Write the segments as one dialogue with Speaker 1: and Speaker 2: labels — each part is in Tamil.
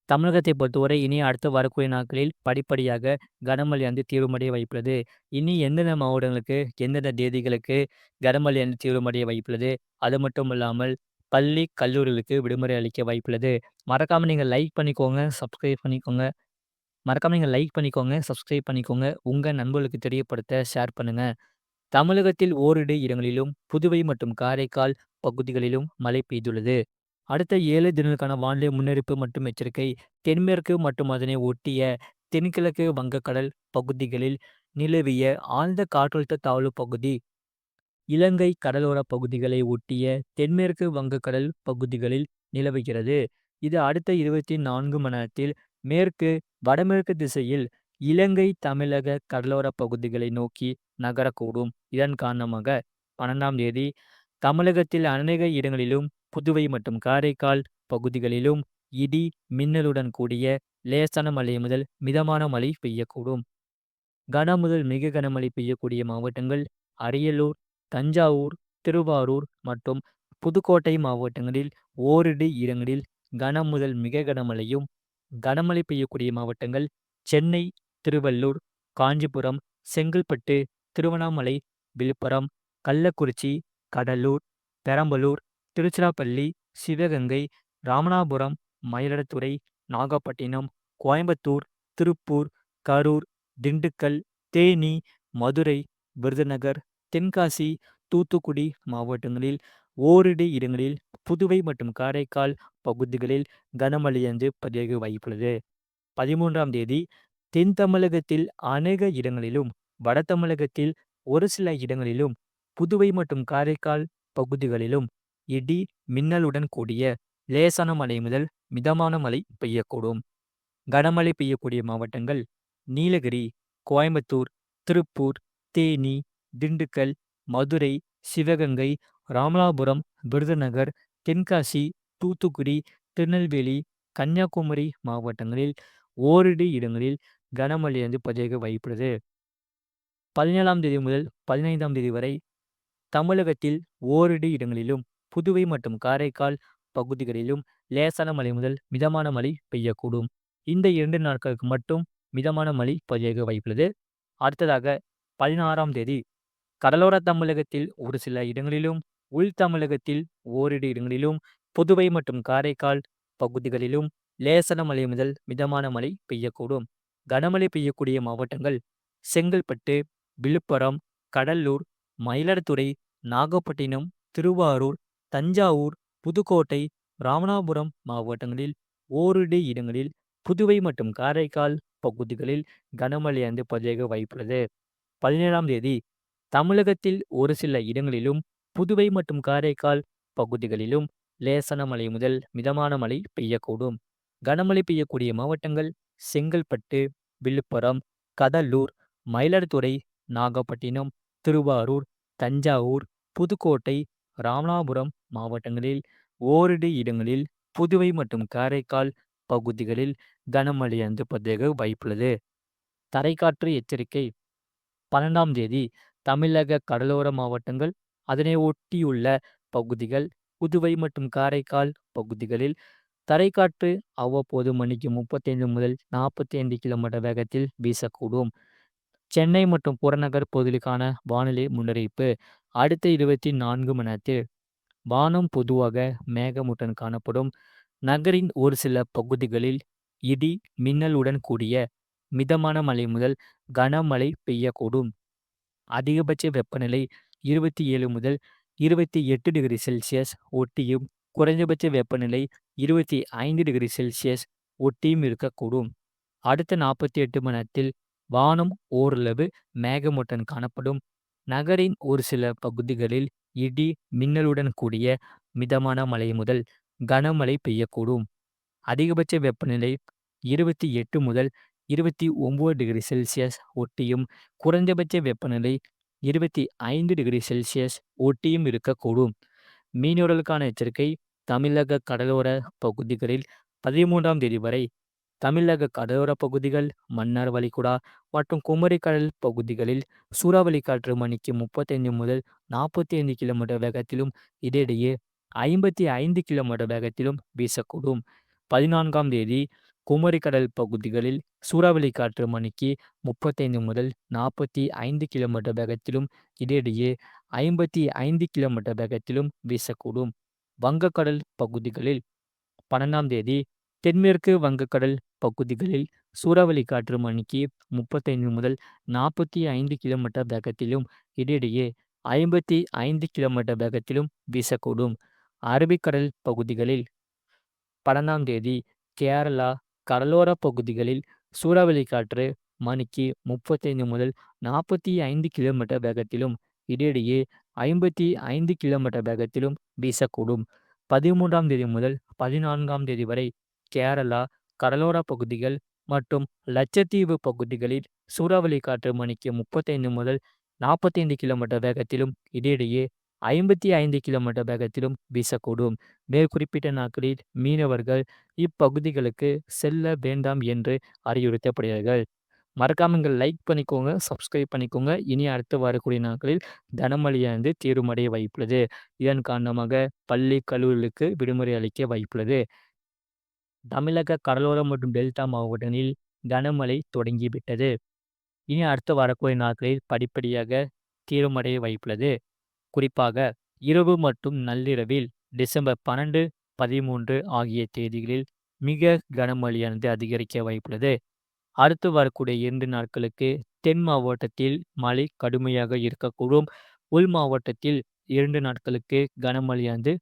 Speaker 1: தமிழகத்தை பொறுத்தவரை இனி அடுத்து வரக்கூடிய நாட்களில் படிப்படியாக கனமழை தீவிரமடைய வாய்ப்புள்ளது. இனி எந்தெந்த மாவட்டங்களுக்கு, எந்தெந்த தேதிகளுக்கு கனமழை தீவிரமடைய வாய்ப்புள்ளது. அது மட்டும் இல்லாமல் பள்ளி, கல்லூரிகளுக்கு விடுமுறை அளிக்க வாய்ப்புள்ளது. மறக்காம நீங்க லைக் பண்ணிக்கோங்க, சப்ஸ்கிரைப் பண்ணிக்கோங்க. மறக்காம நீங்க லைக் பண்ணிக்கோங்க, சப்ஸ்கிரைப் பண்ணிக்கோங்க. உங்க நண்பர்களுக்கு தெரியப்படுத்த ஷேர் பண்ணுங்க. தமிழகத்தில் ஓரிரு இடங்களிலும், புதுவை மற்றும் காரைக்கால் பகுதிகளிலும் மழை பெய்துள்ளது. அடுத்த 7 தினங்களுக்கான வானிலை முன்னறிவிப்பு மற்றும் எச்சரிக்கை. தென்மேற்கு மற்றும் அதனை ஒட்டிய தென்கிழக்கு வங்கக்கடல் பகுதிகளில் நிலவிய ஆழ்ந்த காற்றழுத்த தாழ்வு பகுதி இலங்கை கடலோர பகுதிகளை ஒட்டிய தென்மேற்கு வங்கக்கடல் பகுதிகளில் நிலவுகிறது. இது அடுத்த 24 மணி நேரத்தில் மேற்கு வடமேற்கு திசையில் இலங்கை தமிழக கடலோர பகுதிகளை நோக்கி நகரக்கூடும். இதன் காரணமாக 12ஆம் தேதி தமிழகத்தில் அநேக இடங்களிலும், புதுவை மற்றும் காரைக்கால் பகுதிகளிலும் இடி மின்னலுடன் கூடிய லேசான மழை முதல் மிதமான மழை பெய்யக்கூடும். கன முதல் மிக கனமழை பெய்யக்கூடிய மாவட்டங்கள் அரியலூர், தஞ்சாவூர், திருவாரூர் மற்றும் புதுக்கோட்டை மாவட்டங்களில் ஓரிரு இடங்களில் கன முதல் மிக கனமழையும், கனமழை பெய்யக்கூடிய மாவட்டங்கள் சென்னை, திருவள்ளூர், காஞ்சிபுரம், செங்கல்பட்டு, திருவண்ணாமலை, விழுப்புரம், கள்ளக்குறிச்சி, கடலூர், பெரம்பலூர், திருச்சிராப்பள்ளி, சிவகங்கை, ராமநாதபுரம், மயிலாடுதுறை, நாகப்பட்டினம், கோயம்புத்தூர், திருப்பூர், கரூர், திண்டுக்கல், தேனி, மதுரை, விருதுநகர், தென்காசி, தூத்துக்குடி மாவட்டங்களில் ஓரிரு இடங்களில், புதுவை மற்றும் காரைக்கால் பகுதிகளில் கனமழை பதிவாக வாய்ப்புள்ளது. 13ஆம் தேதி தென் தமிழகத்தில் அநேக இடங்களிலும், வட தமிழகத்தில் ஒரு சில இடங்களிலும், புதுவை மற்றும் காரைக்கால் பகுதிகளிலும் இடி மின்னலுடன் கூடிய லேசான மழை முதல் மிதமான மழை பெய்யக்கூடும். கனமழை பெய்யக்கூடிய மாவட்டங்கள் நீலகிரி, கோயம்புத்தூர், திருப்பூர், தேனி, திண்டுக்கல், மதுரை, சிவகங்கை, ராமநாதபுரம், விருதுநகர், தென்காசி, தூத்துக்குடி, திருநெல்வேலி, கன்னியாகுமரி மாவட்டங்களில் ஓரிரு இடங்களில் கனமழை பதிவாக வாய்ப்புள்ளது. 17ஆம் தேதி முதல் 15ஆம் தேதி வரை தமிழகத்தில் ஓரிரு இடங்களிலும், புதுவை மற்றும் காரைக்கால் பகுதிகளிலும் லேசான மழை முதல் மிதமான மழை பெய்யக்கூடும். இந்த 2 நாட்களுக்கு மட்டும் மிதமான மழை பதிவாக வாய்ப்புள்ளது. அடுத்ததாக 16ஆம் தேதி கடலோர தமிழகத்தில் ஒரு சில இடங்களிலும், உள் தமிழகத்தில் ஓரிரு இடங்களிலும், புதுவை மற்றும் காரைக்கால் பகுதிகளிலும் லேசான மழை முதல் மிதமான மழை பெய்யக்கூடும். கனமழை பெய்யக்கூடிய மாவட்டங்கள் செங்கல்பட்டு, விழுப்புரம், கடலூர், மயிலாடுதுறை, நாகப்பட்டினம், திருவாரூர், தஞ்சாவூர், புதுக்கோட்டை, ராமநாதபுரம் மாவட்டங்களில் ஓரிரு இடங்களில், புதுவை மற்றும் காரைக்கால் பகுதிகளில் கனமழை பதிவாக வாய்ப்புள்ளது. 17ஆம் தேதி தமிழகத்தில் ஒரு சில இடங்களிலும், புதுவை மற்றும் காரைக்கால் பகுதிகளிலும் லேசான மழை முதல் மிதமான மழை பெய்யக்கூடும். கனமழை பெய்யக்கூடிய மாவட்டங்கள் செங்கல்பட்டு, விழுப்புரம், கடலூர், மயிலாடுதுறை, நாகப்பட்டினம், திருவாரூர், தஞ்சாவூர், புதுக்கோட்டை, ராமநாதபுரம் மாவட்டங்களில் ஓரிரு இடங்களில், புதுவை மற்றும் காரைக்கால் பகுதிகளில் கனமழை பதிவாக வாய்ப்புள்ளது. தரைக்காற்று எச்சரிக்கை 12ஆம் தேதி தமிழக கடலோர மாவட்டங்கள், அதனை ஒட்டியுள்ள பகுதிகள், புதுவை மற்றும் காரைக்கால் பகுதிகளில் தரைக்காற்று அவ்வப்போது மணிக்கு 35 முதல் 45 கிலோமீட்டர் வேகத்தில் வீசக்கூடும். சென்னை மற்றும் புறநகர் பகுதிகளுக்கான வானிலை முன்னறிவிப்பு. அடுத்த 24 மணி நேரத்தில் வானம் பொதுவாக மேகமூட்டம் காணப்படும். நகரின் ஒரு சில பகுதிகளில் இடி மின்னலுடன் கூடிய மிதமான மழை முதல் கனமழை பெய்யக்கூடும். அதிகபட்ச வெப்பநிலை 27 முதல் 28 டிகிரி செல்சியஸ் ஒட்டியும், குறைந்தபட்ச வெப்பநிலை 25 டிகிரி செல்சியஸ் ஒட்டியும் இருக்கக்கூடும். அடுத்த 48 மணி நேரத்தில் வானம் ஓரளவு மேகமூட்டம் காணப்படும். நகரின் ஒரு சில பகுதிகளில் இடி மின்னலுடன் கூடிய மிதமான மழை முதல் கனமழை பெய்யக்கூடும். அதிகபட்ச வெப்பநிலை 28 முதல் 29 டிகிரி செல்சியஸ் ஒட்டியும், குறைந்தபட்ச வெப்பநிலை 25 டிகிரி செல்சியஸ் ஒட்டியும் இருக்கக்கூடும். மீனவர்களுக்கான எச்சரிக்கை. தமிழக கடலோர பகுதிகளில் 13ஆம் தேதி வரை தமிழக கடலோர பகுதிகள், மன்னார் வளைகுடா மற்றும் குமரி கடல் பகுதிகளில் சூறாவளி காற்று மணிக்கு 35 முதல் 45 கிலோமீட்டர் வேகத்திலும், இடையிடையே 55 கிலோமீட்டர் வேகத்திலும் வீசக்கூடும். 14ஆம் தேதி குமரி கடல் பகுதிகளில் சூறாவளி காற்று மணிக்கு 35 முதல் 45 கிலோமீட்டர் வேகத்திலும், இடையிடையே 55 கிலோமீட்டர் வேகத்திலும் வீசக்கூடும். வங்கக்கடல் பகுதிகளில் 12ஆம் தேதி தென்மேற்கு வங்கக்கடல் பகுதிகளில் சூறாவளி காற்று மணிக்கு 35 முதல் 45 கிலோமீட்டர் வேகத்திலும், இடையிடையே 55 கிலோமீட்டர் வேகத்திலும் வீசக்கூடும். அரபிக்கடல் பகுதிகளில் 12ஆம் தேதி கேரளா கடலோர பகுதிகளில் சூறாவளி காற்று மணிக்கு 35 முதல் 45 கிலோமீட்டர் வேகத்திலும், இடையிடையே 55 கிலோமீட்டர் வேகத்திலும் வீசக்கூடும். 13ஆம் தேதி முதல் 14ஆம் தேதி வரை கேரளா கடலோர பகுதிகள் மற்றும் லட்சத்தீவு பகுதிகளில் சூறாவளி காற்று மணிக்கு 35 முதல் 45 கிலோமீட்டர் வேகத்திலும், இடையிடையே 55 கிலோமீட்டர் வேகத்திலும் வீசக்கூடும். மேற்குறிப்பிட்ட நாட்களில் மீனவர்கள் இப்பகுதிகளுக்கு செல்ல வேண்டாம் என்று அறிவுறுத்தப்படுகிறார்கள். மறக்காம இங்க லைக் பண்ணிக்கோங்க, சப்ஸ்கிரைப் பண்ணிக்கோங்க. இனி அடுத்து வரக்கூடிய நாட்களில் கனமழையானது தீவிரமடைய வாய்ப்புள்ளது. இதன் காரணமாக பள்ளி, கல்லூரிகளுக்கு விடுமுறை அளிக்க வாய்ப்புள்ளது. தமிழக கடலோரம் மற்றும் டெல்டா மாவட்டங்களில் கனமழை தொடங்கிவிட்டது. இனி அடுத்து வரக்கூடிய நாட்களில் படிப்படியாக தீவிரமடைய வாய்ப்புள்ளது. குறிப்பாக இரவு மற்றும் நள்ளிரவில் டிசம்பர் 12, 13 ஆகிய தேதிகளில் மிக கனமழையானது அதிகரிக்க வாய்ப்புள்ளது. அடுத்து வரக்கூடிய 2 நாட்களுக்கு தென் மாவட்டத்தில் மழை கடுமையாக இருக்கக்கூடும். உள் மாவட்டத்தில் 2 நாட்களுக்கு கனமழையானது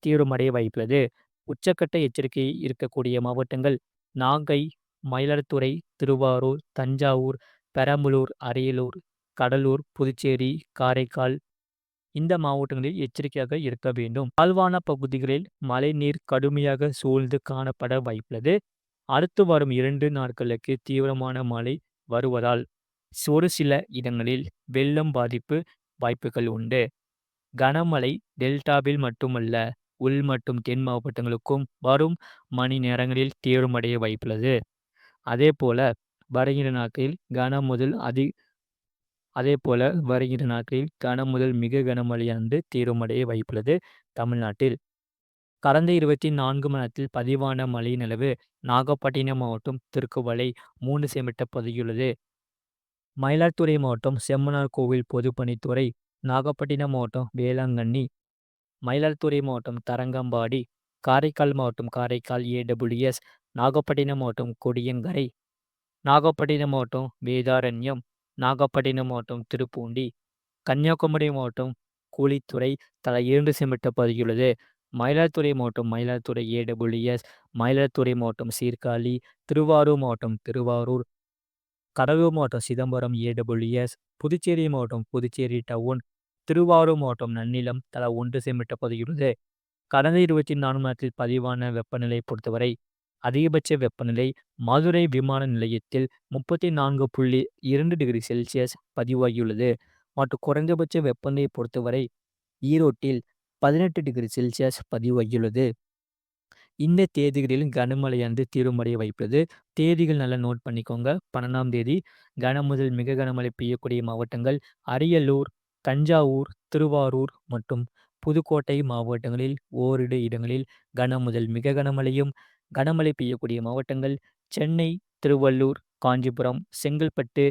Speaker 1: தீவிரமடைய வாய்ப்புள்ளது. உச்சக்கட்ட எச்சரிக்கை இருக்கக்கூடிய மாவட்டங்கள் நாகை, மயிலாடுதுறை, திருவாரூர், தஞ்சாவூர், பெரம்பலூர், அரியலூர், கடலூர், புதுச்சேரி, காரைக்கால் இந்த மாவட்டங்களில் எச்சரிக்கையாக இருக்க வேண்டும். தாழ்வான பகுதிகளில் மழைநீர் கடுமையாக சூழ்ந்து காணப்பட வாய்ப்புள்ளது. அடுத்து வரும் 2 நாட்களுக்கு தீவிரமான மழை வருவதால் ஒரு சில இடங்களில் வெள்ளம் பாதிப்பு வாய்ப்புகள் உண்டு. கனமழை டெல்டாவில் மட்டுமல்ல, உள் மற்றும் தென் மாவட்டங்களுக்கும் வரும் மணி நேரங்களில் தீவிரமடைய வாய்ப்புள்ளது. அதேபோல வருகிற நாட்களில் கன முதல் மிக கனமழையானது தீவிரமடைய வாய்ப்புள்ளது தமிழ்நாட்டில். கடந்த 24 மணி நேரத்தில் பதிவான மழையின் அளவு நாகப்பட்டினம் மாவட்டம் திருக்குவளை 3 சென்டிமீட்டர் பதிவாகியுள்ளது. மயிலாடுதுறை மாவட்டம் செம்மனார் கோவில் பொதுப்பணித்துறை, நாகப்பட்டினம் மாவட்டம் வேளாங்கண்ணி, மயிலாடுதுறை மாவட்டம் தரங்கம்பாடி, காரைக்கால் மாவட்டம் காரைக்கால் ஏடபிள்யூஎஸ், நாகப்பட்டினம் மாவட்டம் கொடியங்கரை, நாகப்பட்டினம் மாவட்டம் வேதாரண்யம், நாகப்பட்டினம் மாவட்டம் திருப்பூண்டி, கன்னியாகுமரி மாவட்டம் கூலித்துறை தலா 2 சென்டிமீட்டர் பதிவாகியுள்ளது. மயிலாடுதுறை மாவட்டம் மயிலாடுதுறை ஏடபிள்யூஎஸ், மயிலாடுதுறை மாவட்டம் சீர்காழி, திருவாரூர் மாவட்டம் திருவாரூர், கடலூர் மாவட்டம் சிதம்பரம் ஏடபிள்யூஎஸ், புதுச்சேரி மாவட்டம் புதுச்சேரி டவுன், திருவாரூர் மாவட்டம் நன்னிலம் தலா 1 சென்டிமீட்டர் பதிவாகியுள்ளது. கடந்த 24 மணி நேரத்தில் பதிவான வெப்பநிலை பொறுத்தவரை அதிகபட்ச வெப்பநிலை மதுரை விமான நிலையத்தில் 34.2 டிகிரி செல்சியஸ் பதிவாகியுள்ளது. மற்றும் குறைந்தபட்ச வெப்பநிலையை பொறுத்தவரை ஈரோட்டில் 18 டிகிரி செல்சியஸ் பதிவாகியுள்ளது. இந்த தேதிகளில் கனமழையானது தீவிரமடைய வாய்ப்புள்ளது. தேதிகள் நல்லா நோட் பண்ணிக்கோங்க. 12ஆம் தேதி கன முதல் மிக கனமழை பெய்யக்கூடிய மாவட்டங்கள் அரியலூர், தஞ்சாவூர், திருவாரூர் மற்றும் புதுக்கோட்டை மாவட்டங்களில் ஓரிரு இடங்களில் கன முதல் மிக கனமழையும், கனமழை பெய்யக்கூடிய மாவட்டங்கள் சென்னை, திருவள்ளூர், காஞ்சிபுரம், செங்கல்பட்டு,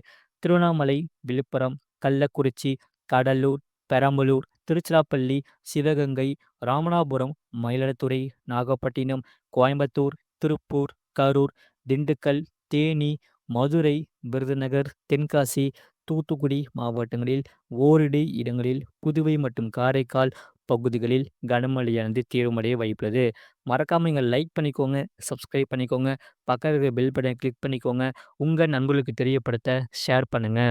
Speaker 1: திருவண்ணாமலை, விழுப்புரம், கள்ளக்குறிச்சி, கடலூர், பெரம்பலூர், திருச்சிராப்பள்ளி, சிவகங்கை, ராமநாதபுரம், மயிலாடுதுறை, நாகப்பட்டினம், கோயம்புத்தூர், திருப்பூர், கரூர், திண்டுக்கல், தேனி, மதுரை, விருதுநகர், தென்காசி, தூத்துக்குடி மாவட்டங்களில் ஓரிரு இடங்களில், புதுவை மற்றும் காரைக்கால் பகுதிகளில் கனமழையானது தீவிரமடைய வாய்ப்புள்ளது. மறக்காம இங்க லைக் பண்ணிக்கோங்க, சப்ஸ்கிரைப் பண்ணிக்கோங்க, பக்கத்துல இருக்கிற பெல் பட்டனை கிளிக் பண்ணிக்கோங்க. உங்க நண்பர்களுக்கு தெரியப்படுத்த ஷேர் பண்ணுங்க.